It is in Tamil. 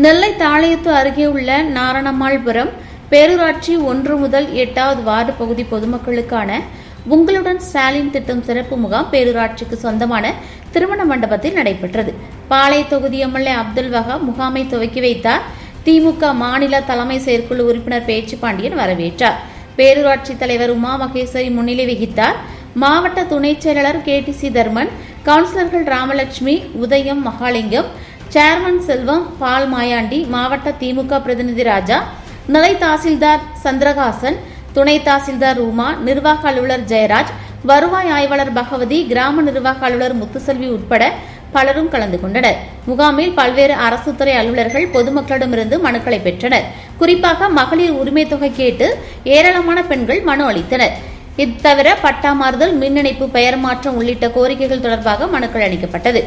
நெல்லை தாளையத்து அருகே உள்ள நாரணம்மாள்புரம் பேரூராட்சி 1 முதல் 8வது வார்டு பகுதி பொதுமக்களுக்கான உங்களுடன் ஸ்டாலின் திட்டம் சிறப்பு முகாம் பேரூராட்சிக்கு சொந்தமான திருமண மண்டபத்தில் நடைபெற்றது. பாளைய தொகுதி எம்எல்ஏ அப்துல் வஹாப் முகாமை துவக்கி வைத்தார். திமுக மாநில தலைமை செயற்குழு உறுப்பினர் பேச்சு பாண்டியன் வரவேற்றார். பேரூராட்சி தலைவர் உமா மகேஸ்வரி முன்னிலை வகித்தார். மாவட்ட துணைச் செயலாளர் KTC தர்மன், கவுன்சிலர்கள் ராமலட்சுமி, உதயம், மகாலிங்கம், சேர்மன் செல்வம், பால் மாயாண்டி, மாவட்ட திமுக பிரதிநிதி ராஜா, நிலை தாசில்தார் சந்திரகாசன், துணை தாசில்தார் ரூமா, நிர்வாக அலுவலர் ஜெயராஜ், வருவாய் ஆய்வாளர் பகவதி, கிராம நிர்வாக அலுவலர் முத்துசெல்வி உட்பட பலரும் கலந்து கொண்டனர். முகாமில் பல்வேறு அரசு துறை அலுவலர்கள் பொதுமக்களிடமிருந்து மனுக்களை பெற்றனர். குறிப்பாக மகளிர் உரிமை தொகை கேட்டு ஏராளமான பெண்கள் மனு அளித்தனர். இது தவிர பட்டா மாறுதல், மின் இணைப்பு, பெயர் மாற்றம் உள்ளிட்ட கோரிக்கைகள் தொடர்பாக மனுக்கள் அளிக்கப்பட்டது.